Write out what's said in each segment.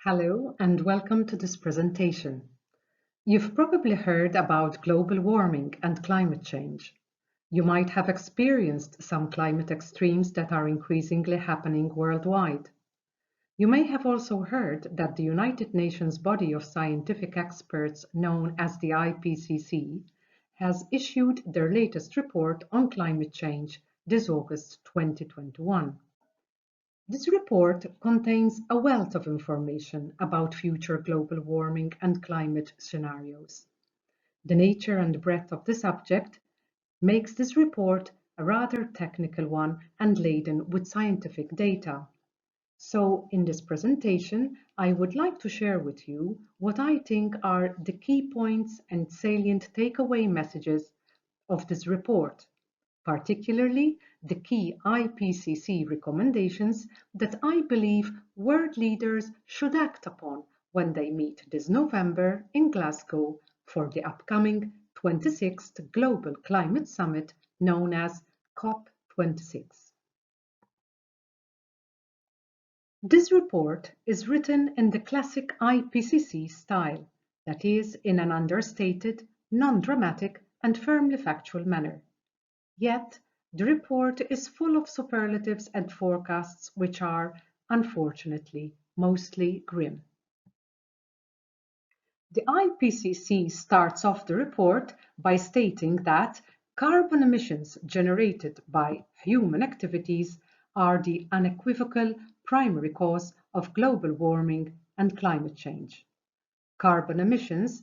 Hello and welcome to this presentation. You've probably heard about global warming and climate change. You might have experienced some climate extremes that are increasingly happening worldwide. You may have also heard that the United Nations body of scientific experts known as the IPCC has issued their latest report on climate change this August 2021. This report contains a wealth of information about future global warming and climate scenarios. The nature and breadth of the subject makes this report a rather technical one and laden with scientific data. So in this presentation, I would like to share with you what I think are the key points and salient takeaway messages of this report, particularly the key IPCC recommendations that I believe world leaders should act upon when they meet this November in Glasgow for the upcoming 26th Global Climate Summit known as COP26. This report is written in the classic IPCC style, that is, in an understated, non-dramatic, and firmly factual manner. Yet, the report is full of superlatives and forecasts which are, unfortunately, mostly grim. The IPCC starts off the report by stating that carbon emissions generated by human activities are the unequivocal primary cause of global warming and climate change. Carbon emissions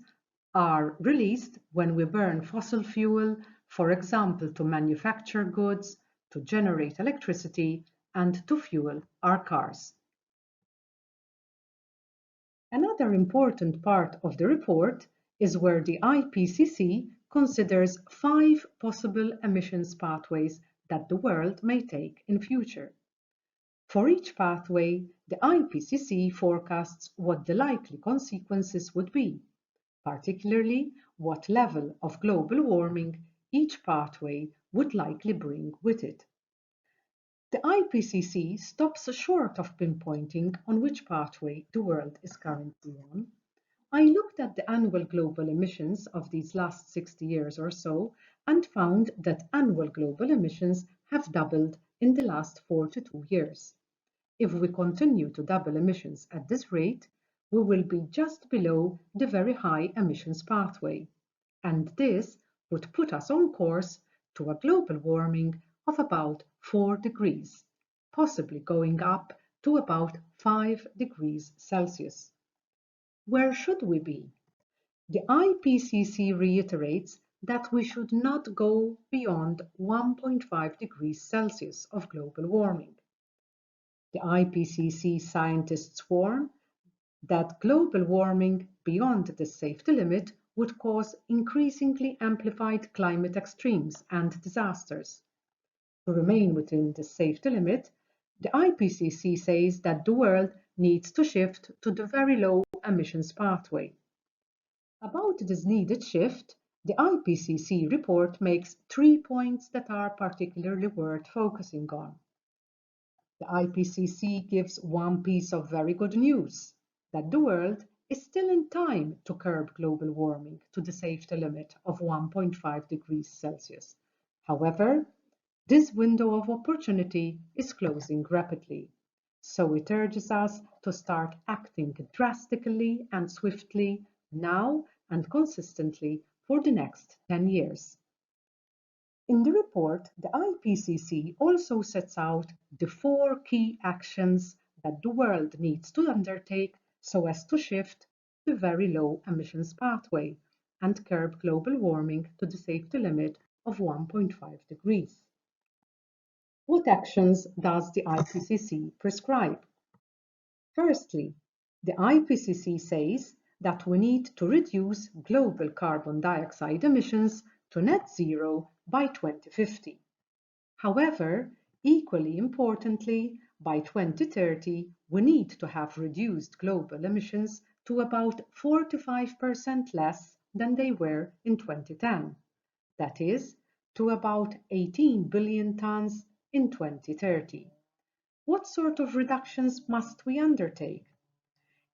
are released when we burn fossil fuel, for example, to manufacture goods, to generate electricity, and to fuel our cars. Another important part of the report is where the IPCC considers 5 possible emissions pathways that the world may take in future. For each pathway, the IPCC forecasts what the likely consequences would be, particularly what level of global warming each pathway would likely bring with it. The IPCC stops short of pinpointing on which pathway the world is currently on. I looked at the annual global emissions of these last 60 years or so and found that annual global emissions have doubled in the last 42 years. If we continue to double emissions at this rate, we will be just below the very high emissions pathway, and this would put us on course to a global warming of about 4 degrees, possibly going up to about 5 degrees Celsius. Where should we be? The IPCC reiterates that we should not go beyond 1.5 degrees Celsius of global warming. The IPCC scientists warn that global warming beyond the safety limit would cause increasingly amplified climate extremes and disasters. To remain within the safety limit, the IPCC says that the world needs to shift to the very low emissions pathway. About this needed shift, the IPCC report makes 3 points that are particularly worth focusing on. The IPCC gives one piece of very good news, that the world is still in time to curb global warming to the safety limit of 1.5 degrees Celsius. However, this window of opportunity is closing rapidly, so it urges us to start acting drastically and swiftly now and consistently for the next 10 years. In the report, the IPCC also sets out the 4 key actions that the world needs to undertake so as to shift to the very low emissions pathway and curb global warming to the safety limit of 1.5 degrees. What actions does the IPCC prescribe? Firstly, the IPCC says that we need to reduce global carbon dioxide emissions to net zero by 2050. However, equally importantly, by 2030, we need to have reduced global emissions to about 45% less than they were in 2010. That is, to about 18 billion tons in 2030. What sort of reductions must we undertake?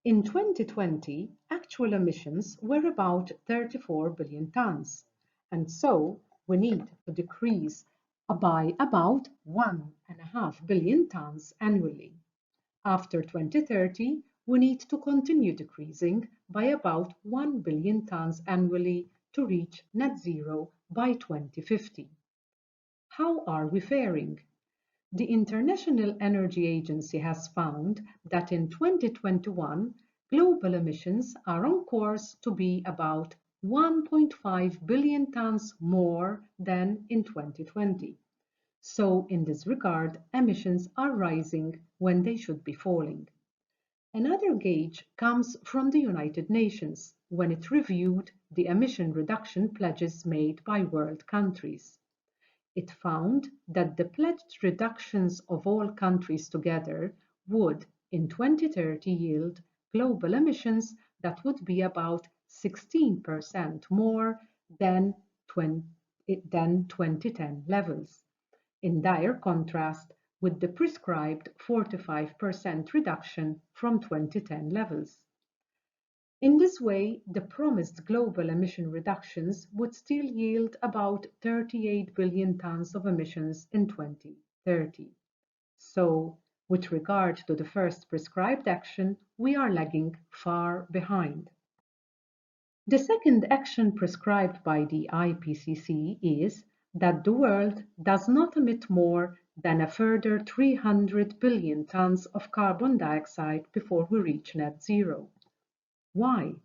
In 2020, actual emissions were about 34 billion tons, and so we need to decrease by about 1.5 billion tons annually. After 2030, we need to continue decreasing by about 1 billion tons annually to reach net zero by 2050. How are we faring? The International Energy Agency has found that in 2021, global emissions are on course to be about 1.5 billion tons more than in 2020. So, in this regard, emissions are rising when they should be falling. Another gauge comes from the United Nations when it reviewed the emission reduction pledges made by world countries. It found that the pledged reductions of all countries together would, in 2030, yield global emissions that would be about 16% more than 2010 levels, in dire contrast with the prescribed 45% reduction from 2010 levels. In this way, the promised global emission reductions would still yield about 38 billion tons of emissions in 2030. So, with regard to the first prescribed action, we are lagging far behind. The second action prescribed by the IPCC is that the world does not emit more than a further 300 billion tons of carbon dioxide before we reach net zero. Why?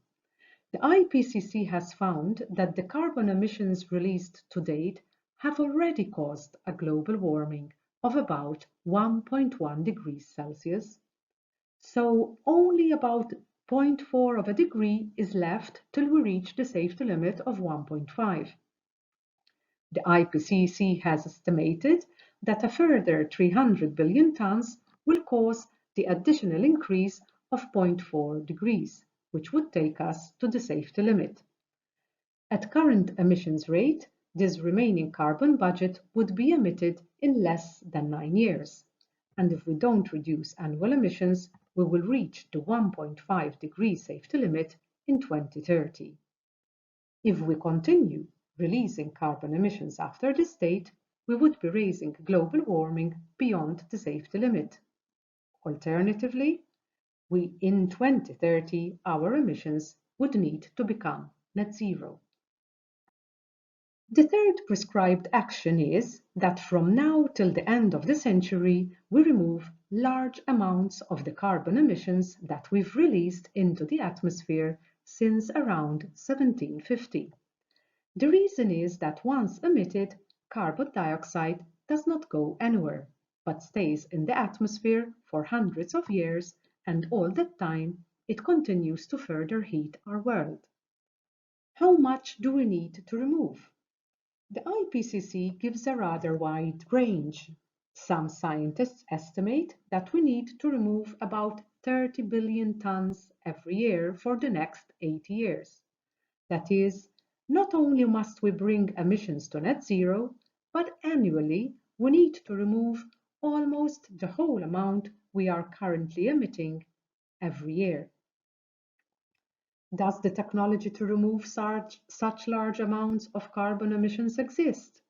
The IPCC has found that the carbon emissions released to date have already caused a global warming of about 1.1 degrees Celsius. So only about 0.4 of a degree is left till we reach the safety limit of 1.5. The IPCC has estimated that a further 300 billion tons will cause the additional increase of 0.4 degrees, which would take us to the safety limit. At current emissions rate, this remaining carbon budget would be emitted in less than 9 years. And if we don't reduce annual emissions, we will reach the 1.5 degree safety limit in 2030. If we continue releasing carbon emissions after this date, we would be raising global warming beyond the safety limit. Alternatively, in 2030, our emissions would need to become net zero. The third prescribed action is that from now till the end of the century, we remove large amounts of the carbon emissions that we've released into the atmosphere since around 1750. The reason is that once emitted, carbon dioxide does not go anywhere, but stays in the atmosphere for hundreds of years, and all that time it continues to further heat our world. How much do we need to remove? The IPCC gives a rather wide range. Some scientists estimate that we need to remove about 30 billion tons every year for the next 80 years. That is, not only must we bring emissions to net zero, but annually we need to remove almost the whole amount we are currently emitting every year. Does the technology to remove such large amounts of carbon emissions exist?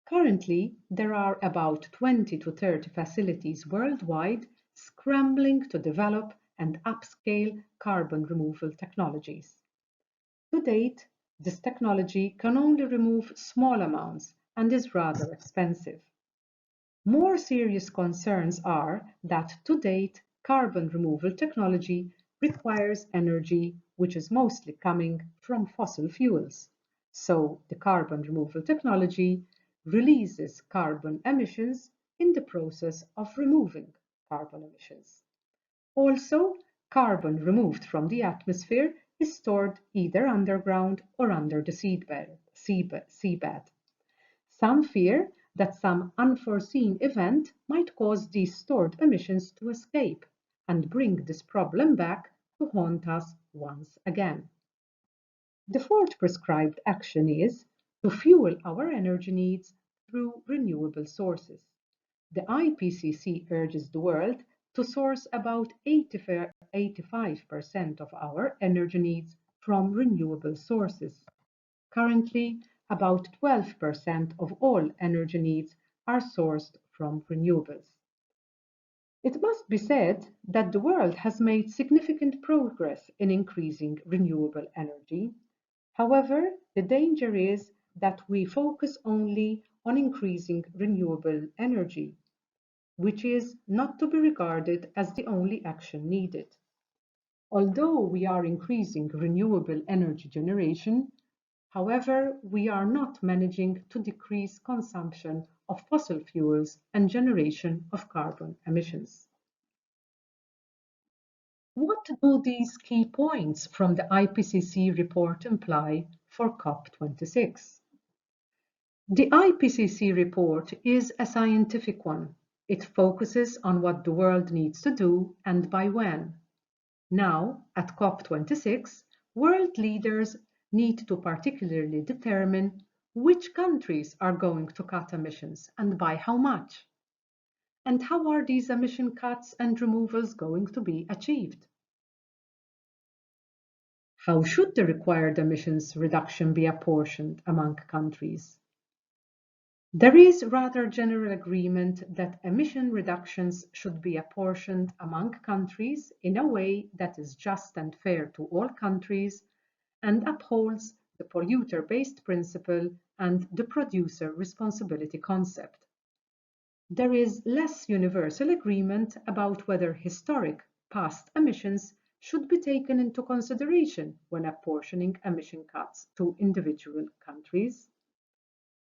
Currently, there are about 20 to 30 facilities worldwide scrambling to develop and upscale carbon removal technologies. To date, this technology can only remove small amounts and is rather expensive. More serious concerns are that to date, carbon removal technology requires energy which is mostly coming from fossil fuels. So the carbon removal technology releases carbon emissions in the process of removing carbon emissions. Also, carbon removed from the atmosphere is stored either underground or under the seabed. Some fear that some unforeseen event might cause these stored emissions to escape and bring this problem back to haunt us once again. The fourth prescribed action is to fuel our energy needs through renewable sources. The IPCC urges the world to source about 85% of our energy needs from renewable sources. Currently, about 12% of all energy needs are sourced from renewables. It must be said that the world has made significant progress in increasing renewable energy. However, the danger is that we focus only on increasing renewable energy, which is not to be regarded as the only action needed. Although we are increasing renewable energy generation, however, we are not managing to decrease consumption of fossil fuels and generation of carbon emissions. What do these key points from the IPCC report imply for COP26? The IPCC report is a scientific one. It focuses on what the world needs to do and by when. Now, at COP26, world leaders need to particularly determine which countries are going to cut emissions and by how much. And how are these emission cuts and removals going to be achieved? How should the required emissions reduction be apportioned among countries? There is rather general agreement that emission reductions should be apportioned among countries in a way that is just and fair to all countries and upholds the polluter-based principle and the producer responsibility concept. There is less universal agreement about whether historic past emissions should be taken into consideration when apportioning emission cuts to individual countries.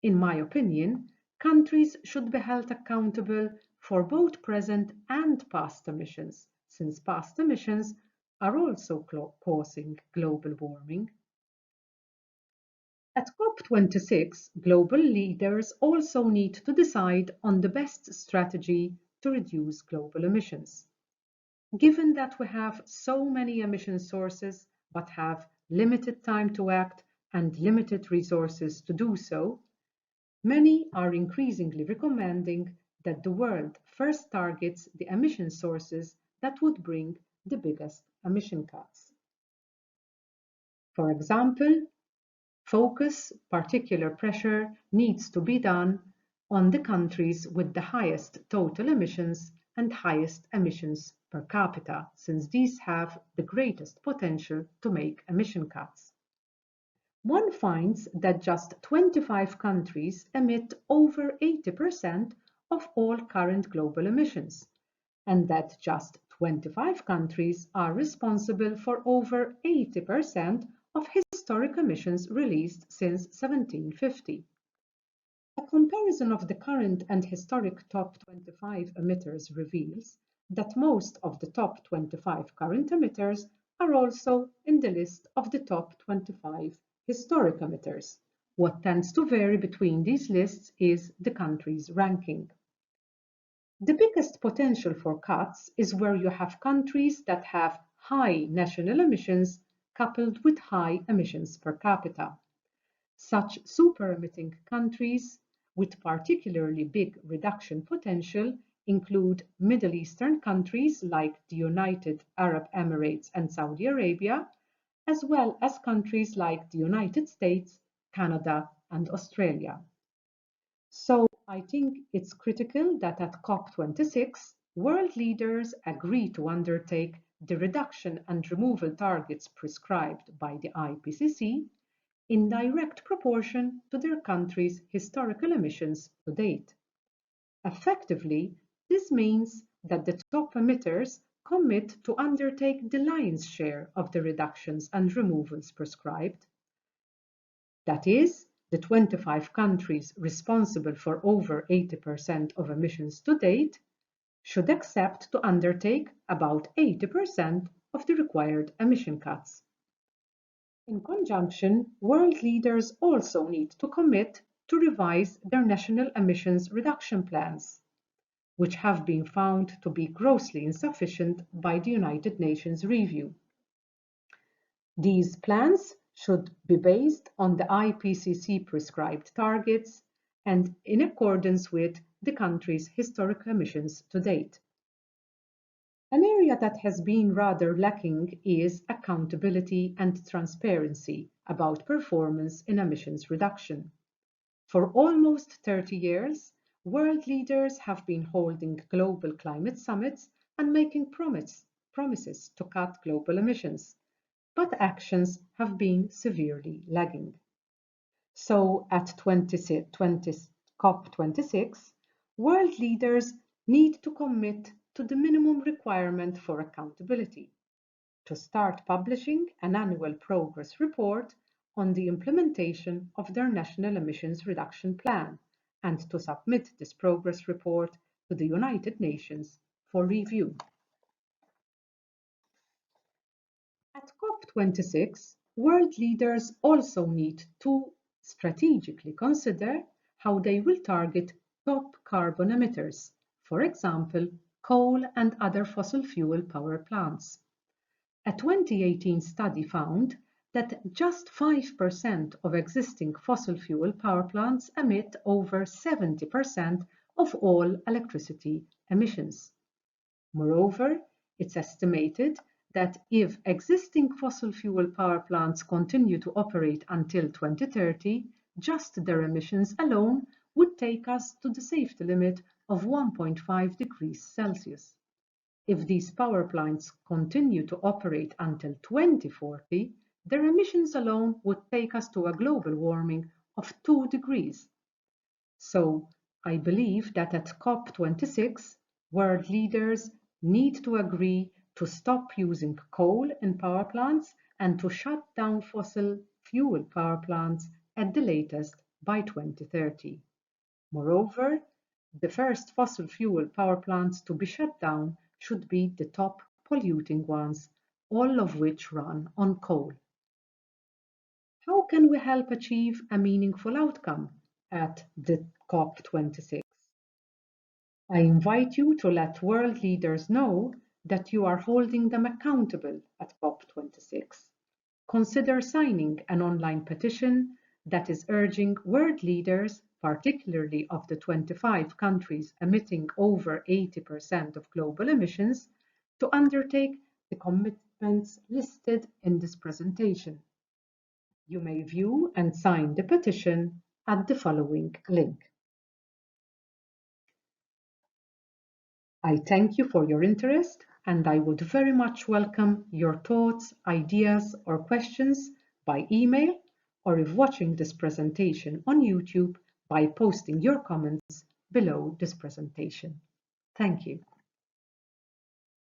In my opinion, countries should be held accountable for both present and past emissions, since past emissions are also causing global warming. At COP26, global leaders also need to decide on the best strategy to reduce global emissions. Given that we have so many emission sources but have limited time to act and limited resources to do so, many are increasingly recommending that the world first targets the emission sources that would bring the biggest emission cuts. For example, particular pressure needs to be done on the countries with the highest total emissions and highest emissions per capita, since these have the greatest potential to make emission cuts. One finds that just 25 countries emit over 80% of all current global emissions, and that just 25 countries are responsible for over 80% of historic emissions released since 1750. A comparison of the current and historic top 25 emitters reveals that most of the top 25 current emitters are also in the list of the top 25 historic emitters. What tends to vary between these lists is the country's ranking. The biggest potential for cuts is where you have countries that have high national emissions coupled with high emissions per capita. Such super-emitting countries with particularly big reduction potential include Middle Eastern countries like the United Arab Emirates and Saudi Arabia, as well as countries like the United States, Canada, and Australia. So I think it's critical that at COP26, world leaders agree to undertake the reduction and removal targets prescribed by the IPCC in direct proportion to their country's historical emissions to date. Effectively, this means that the top emitters commit to undertake the lion's share of the reductions and removals prescribed. That is, the 25 countries responsible for over 80% of emissions to date should accept to undertake about 80% of the required emission cuts. In conjunction, world leaders also need to commit to revise their national emissions reduction plans, which have been found to be grossly insufficient by the United Nations review. These plans should be based on the IPCC prescribed targets and in accordance with the country's historic emissions to date. An area that has been rather lacking is accountability and transparency about performance in emissions reduction. For almost 30 years, world leaders have been holding global climate summits and making promises to cut global emissions, but actions have been severely lagging. So at COP26, world leaders need to commit to the minimum requirement for accountability, to start publishing an annual progress report on the implementation of their national emissions reduction plan, and to submit this progress report to the United Nations for review. At COP26, world leaders also need to strategically consider how they will target top carbon emitters, for example, coal and other fossil fuel power plants. A 2018 study found that just 5% of existing fossil fuel power plants emit over 70% of all electricity emissions. Moreover, it's estimated that if existing fossil fuel power plants continue to operate until 2030, just their emissions alone would take us to the safety limit of 1.5 degrees Celsius. If these power plants continue to operate until 2040, their emissions alone would take us to a global warming of 2 degrees. So I believe that at COP26, world leaders need to agree to stop using coal in power plants and to shut down fossil fuel power plants at the latest by 2030. Moreover, the first fossil fuel power plants to be shut down should be the top polluting ones, all of which run on coal. How can we help achieve a meaningful outcome at the COP26? I invite you to let world leaders know that you are holding them accountable at COP26. Consider signing an online petition that is urging world leaders, particularly of the 25 countries emitting over 80% of global emissions, to undertake the commitments listed in this presentation. You may view and sign the petition at the following link. I thank you for your interest, and I would very much welcome your thoughts, ideas, or questions by email, or if watching this presentation on YouTube, by posting your comments below this presentation. Thank you.